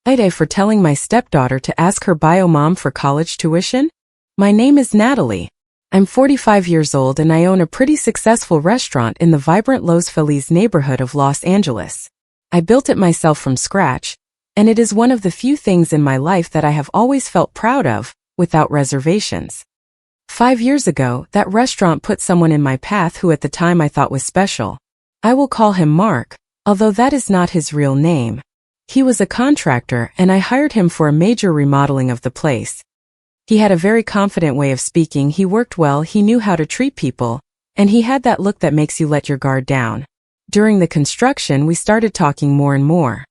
AITA for telling my stepdaughter to ask her bio mom for college tuition? My name is Natalie. I'm 45 years old and I own a pretty successful restaurant in the vibrant Los Feliz neighborhood of Los Angeles. I built it myself from scratch, and it is one of the few things in my life that I have always felt proud of, without reservations. 5 years ago, that restaurant put someone in my path who at the time I thought was special. I will call him Mark, although that is not his real name. He was a contractor and I hired him for a major remodeling of the place. He had a very confident way of speaking, he worked well, he knew how to treat people, and he had that look that makes you let your guard down. During the construction, we started talking more and more.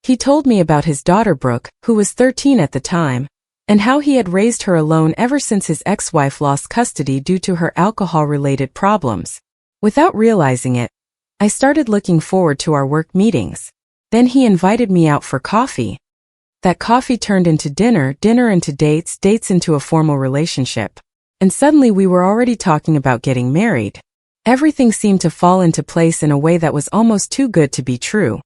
He told me about his daughter Brooke, who was 13 at the time, and how he had raised her alone ever since his ex-wife lost custody due to her alcohol-related problems. Without realizing it, I started looking forward to our work meetings. Then he invited me out for coffee. That coffee turned into dinner, dinner into dates, dates into a formal relationship. And suddenly we were already talking about getting married. Everything seemed to fall into place in a way that was almost too good to be true.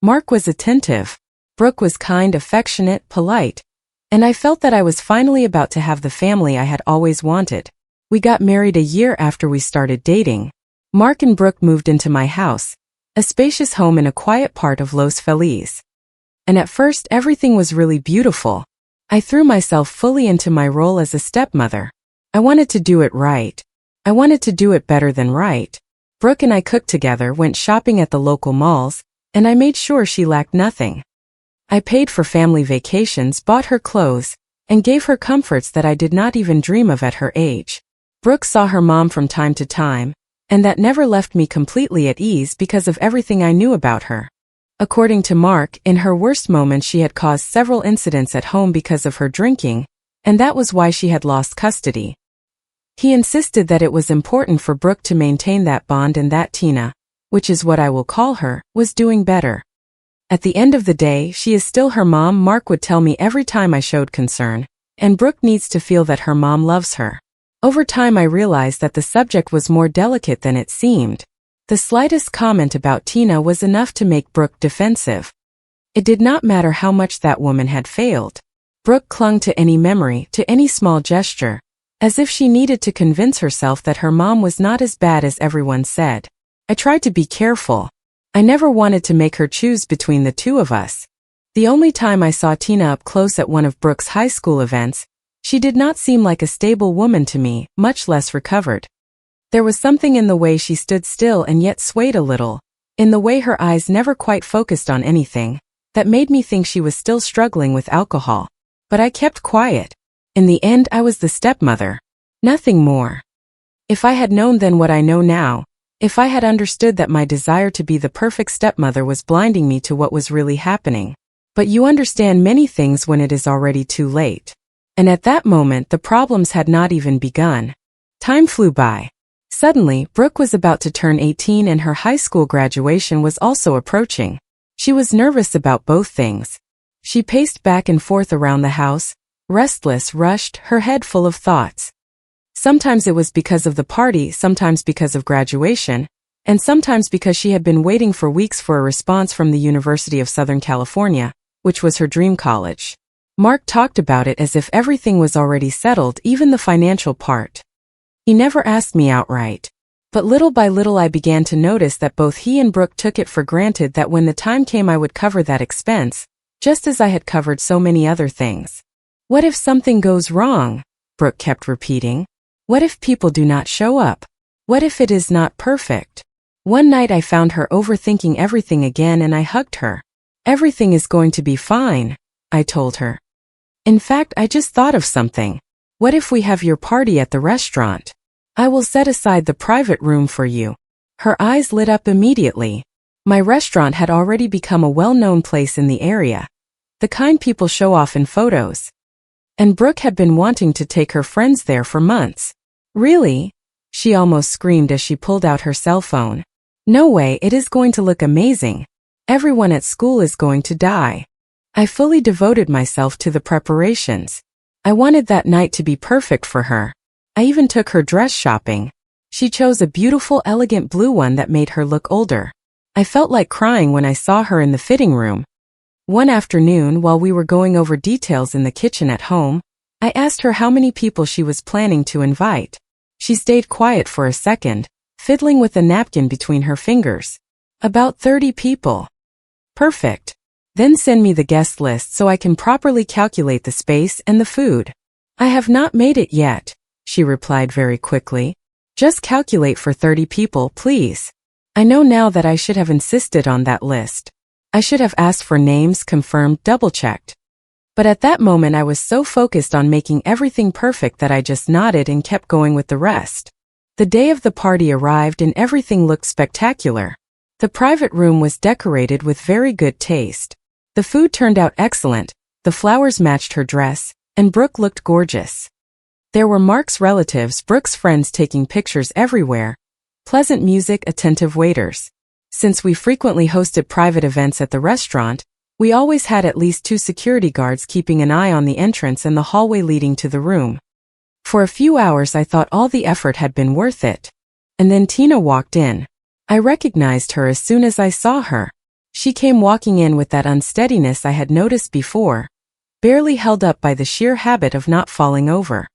Mark was attentive. Brooke was kind, affectionate, polite. And I felt that I was finally about to have the family I had always wanted. We got married a year after we started dating. Mark and Brooke moved into my house, a spacious home in a quiet part of Los Feliz. And at first everything was really beautiful. I threw myself fully into my role as a stepmother. I wanted to do it right. I wanted to do it better than right. Brooke and I cooked together, went shopping at the local malls, and I made sure she lacked nothing. I paid for family vacations, bought her clothes, and gave her comforts that I did not even dream of at her age. Brooke saw her mom from time to time, and that never left me completely at ease because of everything I knew about her. According to Mark, in her worst moments she had caused several incidents at home because of her drinking, and that was why she had lost custody. He insisted that it was important for Brooke to maintain that bond and that Tina, which is what I will call her, was doing better. At the end of the day, she is still her mom, Mark would tell me every time I showed concern, and Brooke needs to feel that her mom loves her. Over time I realized that the subject was more delicate than it seemed. The slightest comment about Tina was enough to make Brooke defensive. It did not matter how much that woman had failed. Brooke clung to any memory, to any small gesture, as if she needed to convince herself that her mom was not as bad as everyone said. I tried to be careful. I never wanted to make her choose between the two of us. The only time I saw Tina up close at one of Brooke's high school events, she did not seem like a stable woman to me, much less recovered. There was something in the way she stood still and yet swayed a little, in the way her eyes never quite focused on anything, that made me think she was still struggling with alcohol. But I kept quiet. In the end, I was the stepmother. Nothing more. If I had known then what I know now, if I had understood that my desire to be the perfect stepmother was blinding me to what was really happening. But you understand many things when it is already too late. And at that moment the problems had not even begun. Time flew by. Suddenly, Brooke was about to turn 18 and her high school graduation was also approaching. She was nervous about both things. She paced back and forth around the house, restless, rushed, her head full of thoughts. Sometimes it was because of the party, sometimes because of graduation, and sometimes because she had been waiting for weeks for a response from the University of Southern California, which was her dream college. Mark talked about it as if everything was already settled, even the financial part. He never asked me outright. But little by little I began to notice that both he and Brooke took it for granted that when the time came I would cover that expense, just as I had covered so many other things. What if something goes wrong? Brooke kept repeating. What if people do not show up? What if it is not perfect? One night I found her overthinking everything again and I hugged her. Everything is going to be fine, I told her. In fact, I just thought of something. What if we have your party at the restaurant? I will set aside the private room for you. Her eyes lit up immediately. My restaurant had already become a well-known place in the area, the kind people show off in photos. And Brooke had been wanting to take her friends there for months. Really? She almost screamed as she pulled out her cell phone. No way, it is going to look amazing. Everyone at school is going to die. I fully devoted myself to the preparations. I wanted that night to be perfect for her. I even took her dress shopping. She chose a beautiful, elegant blue one that made her look older. I felt like crying when I saw her in the fitting room. One afternoon, while we were going over details in the kitchen at home, I asked her how many people she was planning to invite. She stayed quiet for a second, fiddling with a napkin between her fingers. About 30 people. Perfect. Then send me the guest list so I can properly calculate the space and the food. I have not made it yet, she replied very quickly. Just calculate for 30 people, please. I know now that I should have insisted on that list. I should have asked for names, confirmed, double-checked. But at that moment I was so focused on making everything perfect that I just nodded and kept going with the rest. The day of the party arrived and everything looked spectacular. The private room was decorated with very good taste. The food turned out excellent, the flowers matched her dress, and Brooke looked gorgeous. There were Mark's relatives, Brooke's friends taking pictures everywhere, pleasant music, attentive waiters. Since we frequently hosted private events at the restaurant, we always had at least 2 security guards keeping an eye on the entrance and the hallway leading to the room. For a few hours I thought all the effort had been worth it. And then Tina walked in. I recognized her as soon as I saw her. She came walking in with that unsteadiness I had noticed before, barely held up by the sheer habit of not falling over.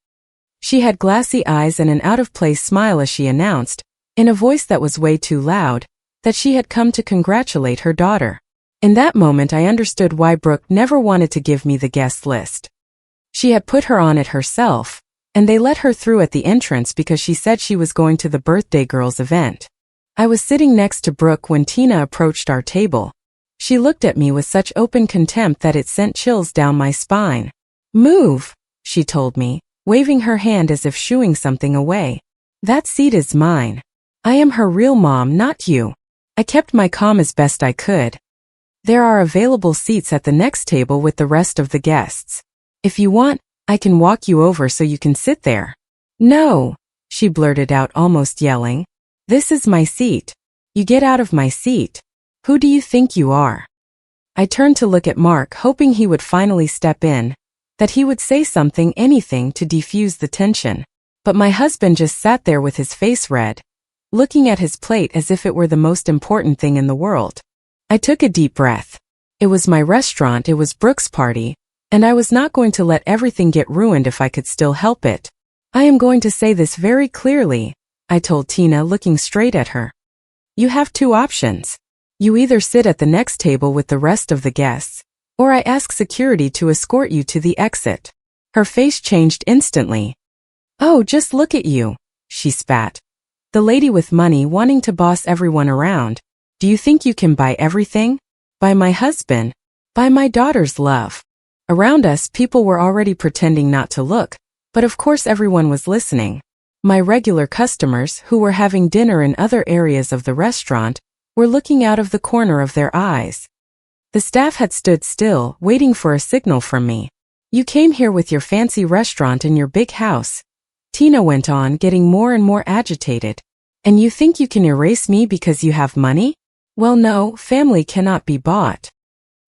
She had glassy eyes and an out-of-place smile as she announced, in a voice that was way too loud, that she had come to congratulate her daughter. In that moment I understood why Brooke never wanted to give me the guest list. She had put her on it herself, and they let her through at the entrance because she said she was going to the birthday girl's event. I was sitting next to Brooke when Tina approached our table. She looked at me with such open contempt that it sent chills down my spine. "Move," she told me, waving her hand as if shooing something away. "That seat is mine. I am her real mom, not you." I kept my calm as best I could. "There are available seats at the next table with the rest of the guests. If you want, I can walk you over so you can sit there." "No," she blurted out, almost yelling. "This is my seat. You get out of my seat. Who do you think you are?" I turned to look at Mark, hoping he would finally step in, that he would say something, anything to defuse the tension. But my husband just sat there with his face red, looking at his plate as if it were the most important thing in the world. I took a deep breath. It was my restaurant, it was Brooke's party, and I was not going to let everything get ruined if I could still help it. "I am going to say this very clearly," I told Tina, looking straight at her. "You have 2 options. You either sit at the next table with the rest of the guests, or I ask security to escort you to the exit." Her face changed instantly. "Oh, just look at you," she spat. "The lady with money wanting to boss everyone around. Do you think you can buy everything? Buy my husband? Buy my daughter's love?" Around us, people were already pretending not to look, but of course everyone was listening. My regular customers, who were having dinner in other areas of the restaurant, were looking out of the corner of their eyes. The staff had stood still, waiting for a signal from me. "You came here with your fancy restaurant and your big house," Tina went on, getting more and more agitated. "And you think you can erase me because you have money? Well, no, family cannot be bought."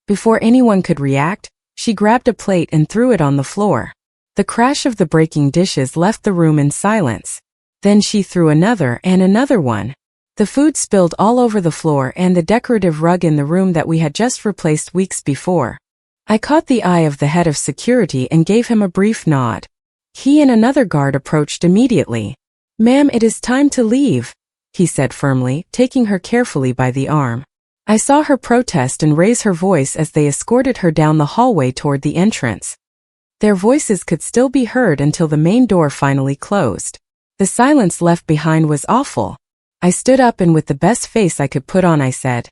Before anyone could react, she grabbed a plate and threw it on the floor. The crash of the breaking dishes left the room in silence. Then she threw another and another one. The food spilled all over the floor and the decorative rug in the room that we had just replaced weeks before. I caught the eye of the head of security and gave him a brief nod. He and another guard approached immediately. "Ma'am, it is time to leave," he said firmly, taking her carefully by the arm. I saw her protest and raise her voice as they escorted her down the hallway toward the entrance. Their voices could still be heard until the main door finally closed. The silence left behind was awful. I stood up and with the best face I could put on I said,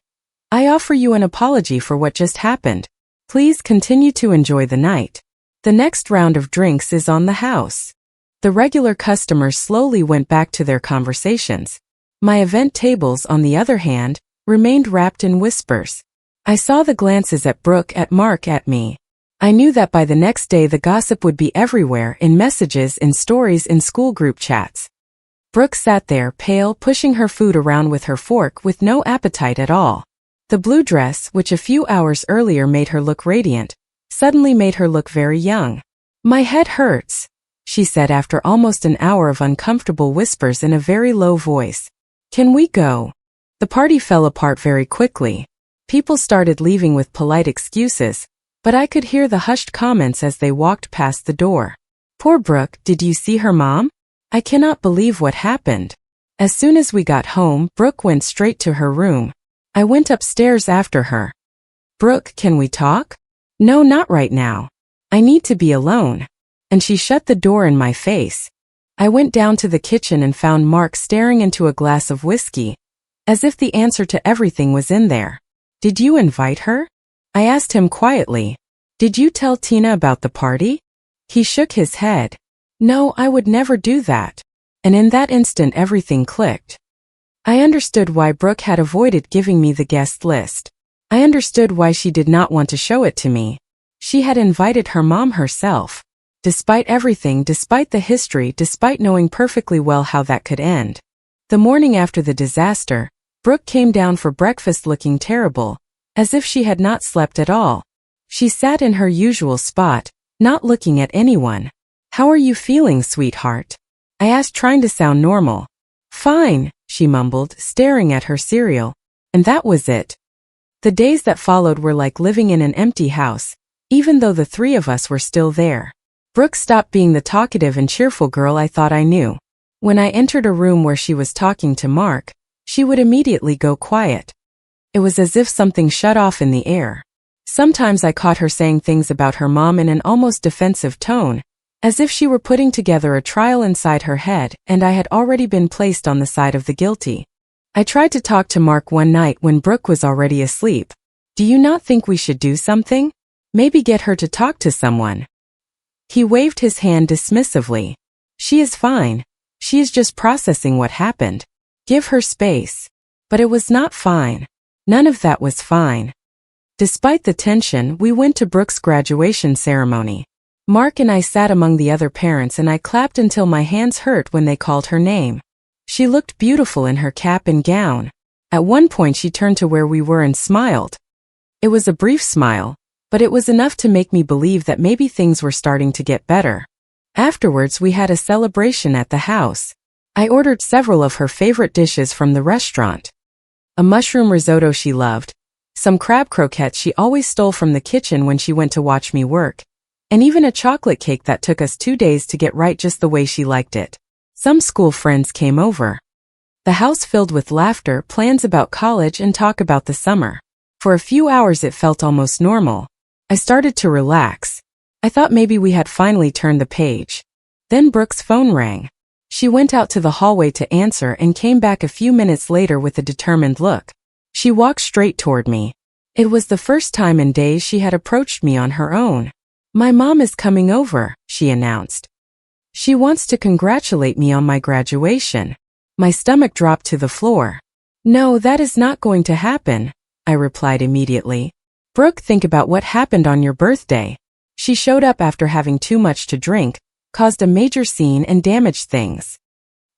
"I offer you an apology for what just happened. Please continue to enjoy the night. The next round of drinks is on the house." The regular customers slowly went back to their conversations. My event tables, on the other hand, remained wrapped in whispers. I saw the glances at Brooke, at Mark, at me. I knew that by the next day the gossip would be everywhere, in messages, in stories, in school group chats. Brooke sat there, pale, pushing her food around with her fork with no appetite at all. The blue dress, which a few hours earlier made her look radiant, suddenly made her look very young. "My head hurts," she said after almost an hour of uncomfortable whispers in a very low voice. "Can we go?" The party fell apart very quickly. People started leaving with polite excuses, but I could hear the hushed comments as they walked past the door. Poor Brooke, did you see her mom? I cannot believe what happened. As soon as we got home, Brooke went straight to her room. I went upstairs after her. Brooke, can we talk? No, not right now. I need to be alone. And she shut the door in my face. I went down to the kitchen and found Mark staring into a glass of whiskey, as if the answer to everything was in there. Did you invite her? I asked him quietly. Did you tell Tina about the party? He shook his head. No, I would never do that. And in that instant everything clicked. I understood why Brooke had avoided giving me the guest list. I understood why she did not want to show it to me. She had invited her mom herself. Despite everything, despite the history, despite knowing perfectly well how that could end. The morning after the disaster, Brooke came down for breakfast looking terrible, as if she had not slept at all. She sat in her usual spot, not looking at anyone. How are you feeling, sweetheart? I asked, trying to sound normal. Fine, she mumbled, staring at her cereal. And that was it. The days that followed were like living in an empty house, even though the three of us were still there. Brooke stopped being the talkative and cheerful girl I thought I knew. When I entered a room where she was talking to Mark, she would immediately go quiet. It was as if something shut off in the air. Sometimes I caught her saying things about her mom in an almost defensive tone, as if she were putting together a trial inside her head and I had already been placed on the side of the guilty. I tried to talk to Mark one night when Brooke was already asleep. Do you not think we should do something? Maybe get her to talk to someone. He waved his hand dismissively. She is fine. She is just processing what happened. Give her space. But it was not fine. None of that was fine. Despite the tension, we went to Brooke's graduation ceremony. Mark and I sat among the other parents and I clapped until my hands hurt when they called her name. She looked beautiful in her cap and gown. At one point she turned to where we were and smiled. It was a brief smile, but it was enough to make me believe that maybe things were starting to get better. Afterwards we had a celebration at the house. I ordered several of her favorite dishes from the restaurant. A mushroom risotto she loved, some crab croquettes she always stole from the kitchen when she went to watch me work, and even a chocolate cake that took us 2 days to get right just the way she liked it. Some school friends came over. The house filled with laughter, plans about college, and talk about the summer. For a few hours it felt almost normal. I started to relax. I thought maybe we had finally turned the page. Then Brooke's phone rang. She went out to the hallway to answer and came back a few minutes later with a determined look. She walked straight toward me. It was the first time in days she had approached me on her own. My mom is coming over, she announced. She wants to congratulate me on my graduation. My stomach dropped to the floor. No, that is not going to happen, I replied immediately. Brooke, think about what happened on your birthday. She showed up after having too much to drink, caused a major scene and damaged things.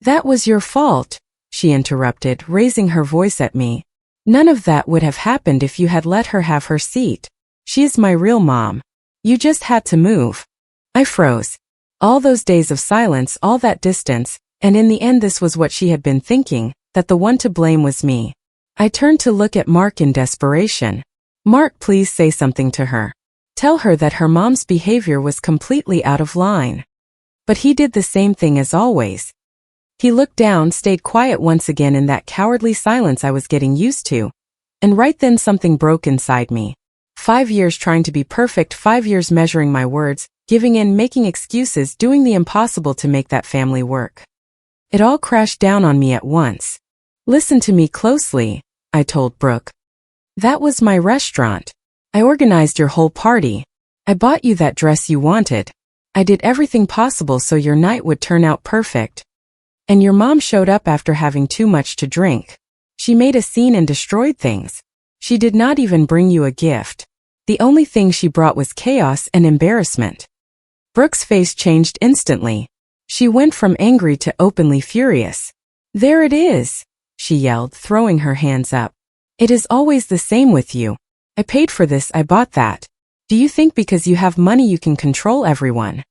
That was your fault, she interrupted, raising her voice at me. None of that would have happened if you had let her have her seat. She is my real mom. You just had to move. I froze. All those days of silence, all that distance, and in the end this was what she had been thinking, that the one to blame was me. I turned to look at Mark in desperation. Mark, please say something to her. Tell her that her mom's behavior was completely out of line. But he did the same thing as always. He looked down, stayed quiet once again in that cowardly silence I was getting used to. And right then something broke inside me. 5 years trying to be perfect, 5 years measuring my words, giving in, making excuses, doing the impossible to make that family work. It all crashed down on me at once. Listen to me closely, I told Brooke. That was my restaurant. I organized your whole party. I bought you that dress you wanted. I did everything possible so your night would turn out perfect. And your mom showed up after having too much to drink. She made a scene and destroyed things. She did not even bring you a gift. The only thing she brought was chaos and embarrassment. Brooke's face changed instantly. She went from angry to openly furious. There it is, she yelled, throwing her hands up. It is always the same with you. I paid for this, I bought that. Do you think because you have money you can control everyone?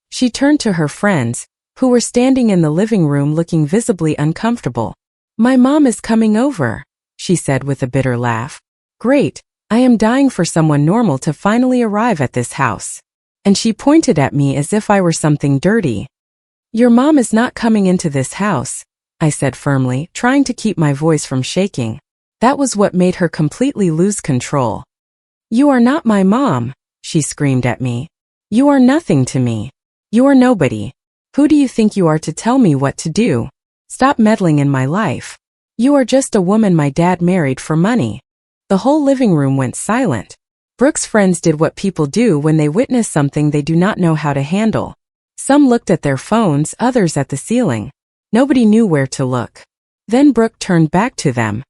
She turned to her friends, who were standing in the living room looking visibly uncomfortable. My mom is coming over, she said with a bitter laugh. Great, I am dying for someone normal to finally arrive at this house. And she pointed at me as if I were something dirty. Your mom is not coming into this house, I said firmly, trying to keep my voice from shaking. That was what made her completely lose control. You are not my mom, she screamed at me. You are nothing to me. You are nobody. Who do you think you are to tell me what to do? Stop meddling in my life. You are just a woman my dad married for money. The whole living room went silent. Brooke's friends did what people do when they witness something they do not know how to handle. Some looked at their phones, others at the ceiling. Nobody knew where to look. Then Brooke turned back to them.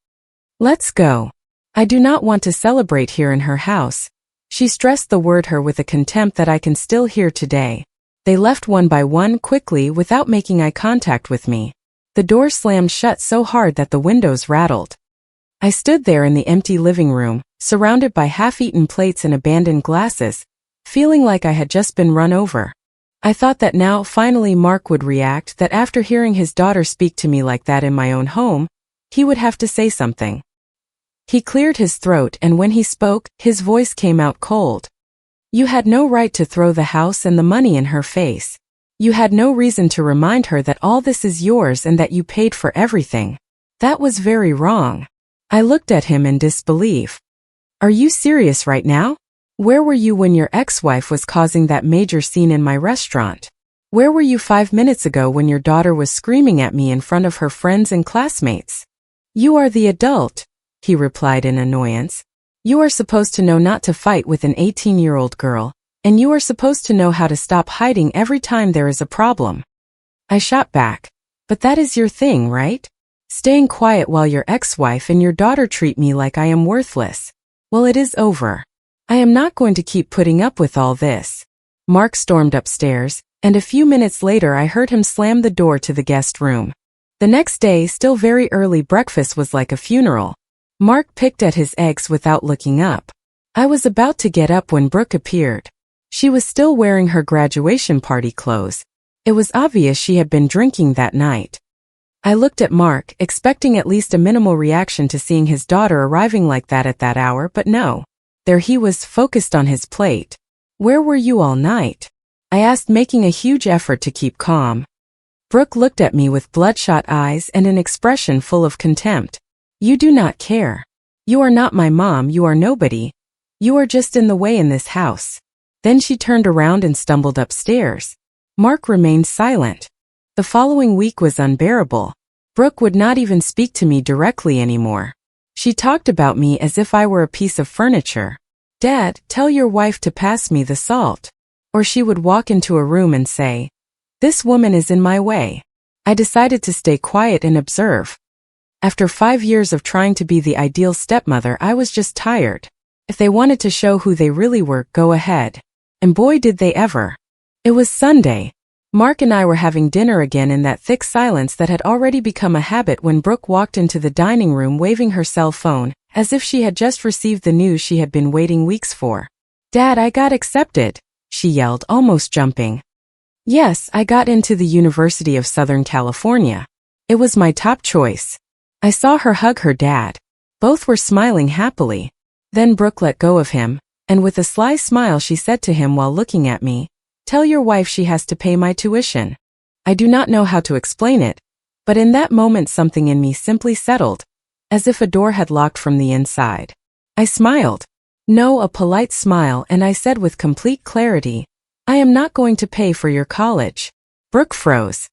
Let's go. I do not want to celebrate here in her house. She stressed the word her with a contempt that I can still hear today. They left one by one quickly without making eye contact with me. The door slammed shut so hard that the windows rattled. I stood there in the empty living room, surrounded by half-eaten plates and abandoned glasses, feeling like I had just been run over. I thought that now finally Mark would react, that after hearing his daughter speak to me like that in my own home, he would have to say something. He cleared his throat, and when he spoke, his voice came out cold. You had no right to throw the house and the money in her face. You had no reason to remind her that all this is yours and that you paid for everything. That was very wrong. I looked at him in disbelief. Are you serious right now? Where were you when your ex-wife was causing that major scene in my restaurant? Where were you 5 minutes ago when your daughter was screaming at me in front of her friends and classmates? You are the adult, he replied in annoyance. You are supposed to know not to fight with an 18-year-old girl, and you are supposed to know how to stop hiding every time there is a problem. I shot back. But that is your thing, right? Staying quiet while your ex-wife and your daughter treat me like I am worthless. Well, it is over. I am not going to keep putting up with all this. Mark stormed upstairs, and a few minutes later I heard him slam the door to the guest room. The next day, still very early, breakfast was like a funeral. Mark picked at his eggs without looking up. I was about to get up when Brooke appeared. She was still wearing her graduation party clothes. It was obvious she had been drinking that night. I looked at Mark, expecting at least a minimal reaction to seeing his daughter arriving like that at that hour, but no. There he was, focused on his plate. Where were you all night? I asked, making a huge effort to keep calm. Brooke looked at me with bloodshot eyes and an expression full of contempt. You do not care. You are not my mom, you are nobody. You are just in the way in this house. Then she turned around and stumbled upstairs. Mark remained silent. The following week was unbearable. Brooke would not even speak to me directly anymore. She talked about me as if I were a piece of furniture. Dad, tell your wife to pass me the salt. Or she would walk into a room and say, this woman is in my way. I decided to stay quiet and observe. After 5 years of trying to be the ideal stepmother, I was just tired. If they wanted to show who they really were, go ahead. And boy did they ever. It was Sunday. Mark and I were having dinner again in that thick silence that had already become a habit when Brooke walked into the dining room waving her cell phone, as if she had just received the news she had been waiting weeks for. Dad, I got accepted, she yelled, almost jumping. Yes, I got into the University of Southern California. It was my top choice. I saw her hug her dad. Both were smiling happily. Then Brooke let go of him, and with a sly smile she said to him while looking at me, tell your wife she has to pay my tuition. I do not know how to explain it, but in that moment something in me simply settled, as if a door had locked from the inside. I smiled. No, a polite smile, and I said with complete clarity, I am not going to pay for your college. Brooke froze.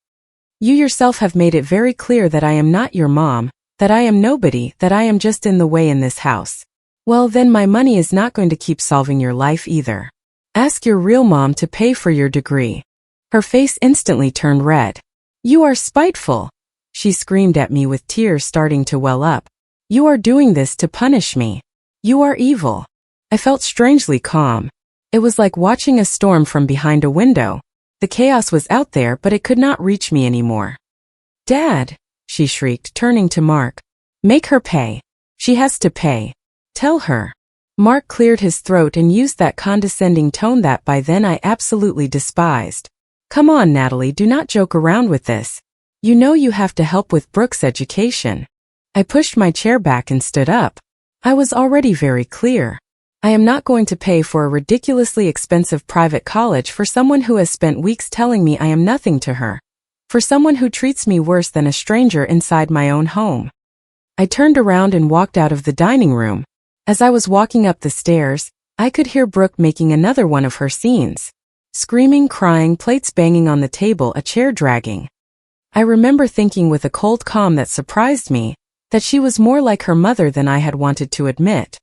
You yourself have made it very clear that I am not your mom, that I am nobody, that I am just in the way in this house. Well, then my money is not going to keep solving your life either. Ask your real mom to pay for your degree. Her face instantly turned red. You are spiteful, she screamed at me with tears starting to well up. You are doing this to punish me. You are evil. I felt strangely calm. It was like watching a storm from behind a window. The chaos was out there, but it could not reach me anymore. Dad, she shrieked, turning to Mark. Make her pay. She has to pay. Tell her. Mark cleared his throat and used that condescending tone that by then I absolutely despised. Come on, Natalie, do not joke around with this. You know you have to help with Brooke's education. I pushed my chair back and stood up. I was already very clear. I am not going to pay for a ridiculously expensive private college for someone who has spent weeks telling me I am nothing to her. For someone who treats me worse than a stranger inside my own home. I turned around and walked out of the dining room. As I was walking up the stairs, I could hear Brooke making another one of her scenes. Screaming, crying, plates banging on the table, a chair dragging. I remember thinking with a cold calm that surprised me, that she was more like her mother than I had wanted to admit.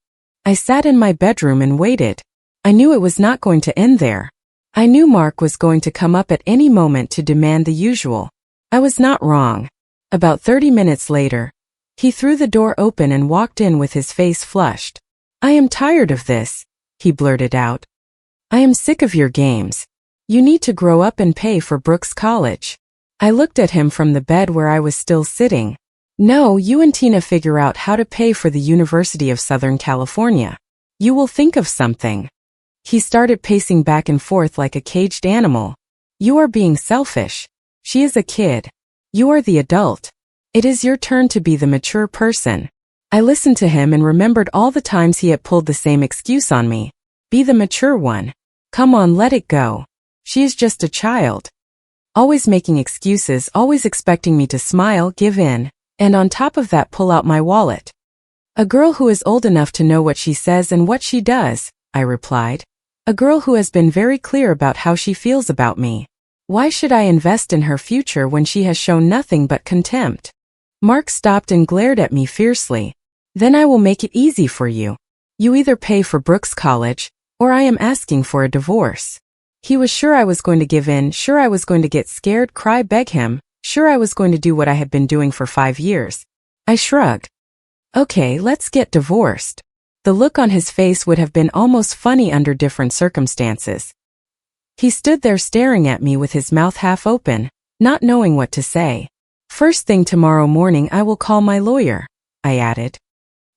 I sat in my bedroom and waited. I knew it was not going to end there. I knew Mark was going to come up at any moment to demand the usual. I was not wrong. About 30 minutes later, he threw the door open and walked in with his face flushed. "I am tired of this," he blurted out. "I am sick of your games. You need to grow up and pay for Brooke's college." I looked at him from the bed where I was still sitting. "No, you and Tina figure out how to pay for the University of Southern California. You will think of something." He started pacing back and forth like a caged animal. "You are being selfish. She is a kid. You are the adult. It is your turn to be the mature person." I listened to him and remembered all the times he had pulled the same excuse on me. Be the mature one. Come on, let it go. She is just a child. Always making excuses, always expecting me to smile, give in, and on top of that pull out my wallet. "A girl who is old enough to know what she says and what she does," I replied. "A girl who has been very clear about how she feels about me. Why should I invest in her future when she has shown nothing but contempt?" Mark stopped and glared at me fiercely. "Then I will make it easy for you. You either pay for Brooke's college, or I am asking for a divorce." He was sure I was going to give in, sure I was going to get scared, cry, beg him, sure I was going to do what I had been doing for 5 years. I shrugged. "Okay, let's get divorced." The look on his face would have been almost funny under different circumstances. He stood there staring at me with his mouth half open, not knowing what to say. "First thing tomorrow morning I will call my lawyer," I added.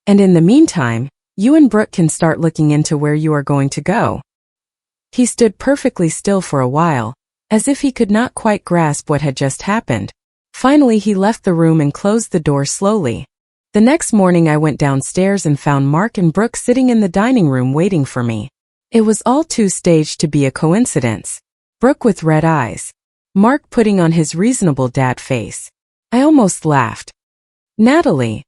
"And in the meantime, you and Brooke can start looking into where you are going to go." He stood perfectly still for a while, as if he could not quite grasp what had just happened. Finally he left the room and closed the door slowly. The next morning I went downstairs and found Mark and Brooke sitting in the dining room waiting for me. It was all too staged to be a coincidence. Brooke with red eyes. Mark putting on his reasonable dad face. I almost laughed. "Natalie,"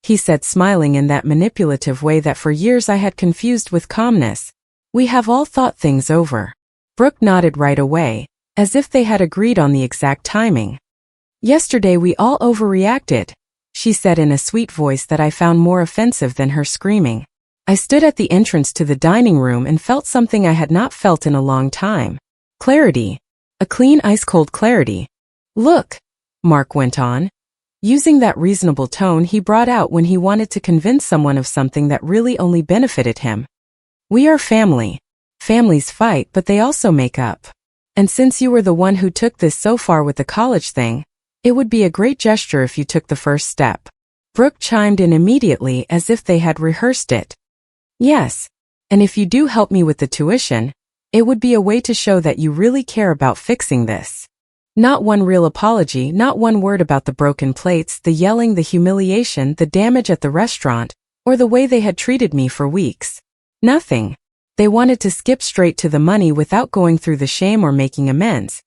he said, smiling in that manipulative way that for years I had confused with calmness. "We have all thought things over." Brooke nodded right away, as if they had agreed on the exact timing. "Yesterday we all overreacted," she said in a sweet voice that I found more offensive than her screaming. I stood at the entrance to the dining room and felt something I had not felt in a long time. Clarity. A clean, ice-cold clarity. "Look," Mark went on, using that reasonable tone he brought out when he wanted to convince someone of something that really only benefited him. "We are family. Families fight, but they also make up. And since you were the one who took this so far with the college thing, it would be a great gesture if you took the first step." Brooke chimed in immediately as if they had rehearsed it. "Yes. And if you do help me with the tuition, it would be a way to show that you really care about fixing this." Not one real apology, not one word about the broken plates, the yelling, the humiliation, the damage at the restaurant, or the way they had treated me for weeks. Nothing. They wanted to skip straight to the money without going through the shame or making amends.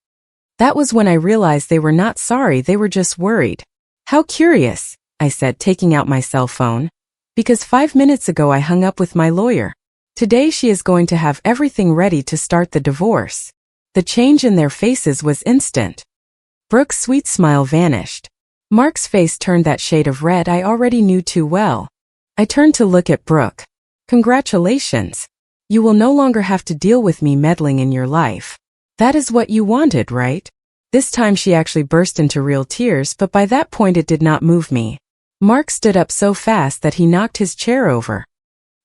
That was when I realized they were not sorry, they were just worried. "How curious," I said, taking out my cell phone. "Because 5 minutes ago I hung up with my lawyer. Today she is going to have everything ready to start the divorce." The change in their faces was instant. Brooke's sweet smile vanished. Mark's face turned that shade of red I already knew too well. I turned to look at Brooke. "Congratulations. You will no longer have to deal with me meddling in your life. That is what you wanted, right?" This time she actually burst into real tears, but by that point it did not move me. Mark stood up so fast that he knocked his chair over.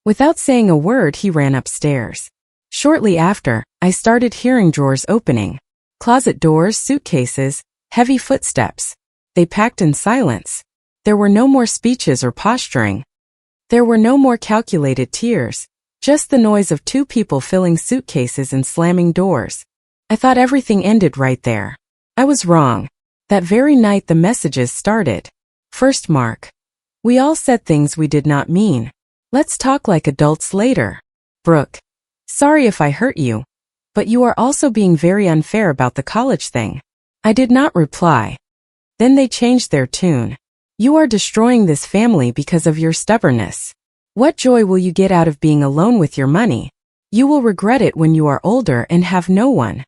Without saying a word, he ran upstairs. Shortly after, I started hearing drawers opening. Closet doors, suitcases, heavy footsteps. They packed in silence. There were no more speeches or posturing. There were no more calculated tears. Just the noise of two people filling suitcases and slamming doors. I thought everything ended right there. I was wrong. That very night the messages started. First Mark. "We all said things we did not mean. Let's talk like adults later. Brooke. Sorry if I hurt you, but you are also being very unfair about the college thing. I did not reply. Then they changed their tune. You are destroying this family because of your stubbornness. What joy will you get out of being alone with your money? You will regret it when you are older and have no one.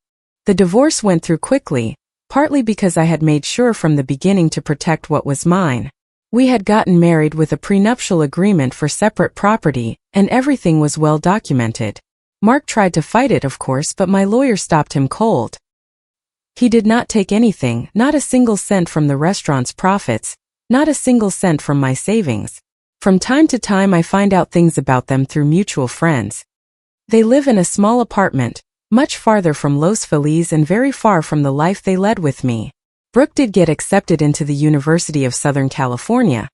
The divorce went through quickly, partly because I had made sure from the beginning to protect what was mine. We had gotten married with a prenuptial agreement for separate property, and everything was well documented. Mark tried to fight it, of course, but my lawyer stopped him cold. He did not take anything, not a single cent from the restaurant's profits, not a single cent from my savings. From time to time I find out things about them through mutual friends. They live in a small apartment, much farther from Los Feliz and very far from the life they led with me. Brooke did get accepted into the University of Southern California,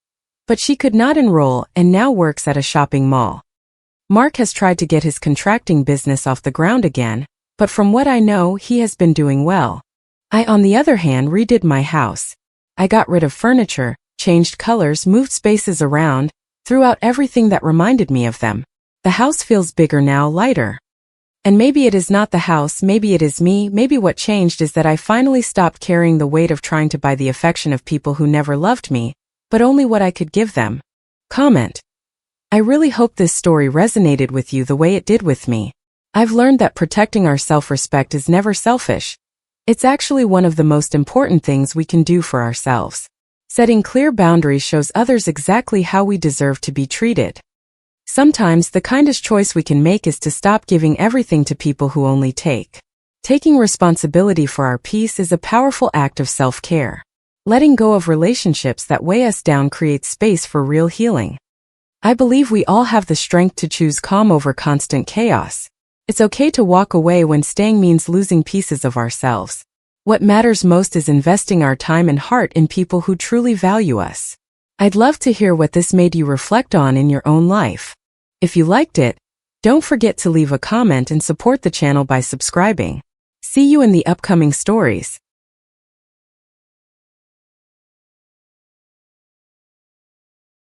but she could not enroll and now works at a shopping mall. Mark has tried to get his contracting business off the ground again, but from what I know, he has been doing well. I, on the other hand, redid my house. I got rid of furniture, changed colors, moved spaces around, threw out everything that reminded me of them. The house feels bigger now, lighter. And maybe it is not the house, maybe it is me, maybe what changed is that I finally stopped carrying the weight of trying to buy the affection of people who never loved me, but only what I could give them. Comment. I really hope this story resonated with you the way it did with me. I've learned that protecting our self-respect is never selfish. It's actually one of the most important things we can do for ourselves. Setting clear boundaries shows others exactly how we deserve to be treated. Sometimes the kindest choice we can make is to stop giving everything to people who only take. Taking responsibility for our peace is a powerful act of self-care. Letting go of relationships that weigh us down creates space for real healing. I believe we all have the strength to choose calm over constant chaos. It's okay to walk away when staying means losing pieces of ourselves. What matters most is investing our time and heart in people who truly value us. I'd love to hear what this made you reflect on in your own life. If you liked it, don't forget to leave a comment and support the channel by subscribing. See you in the upcoming stories.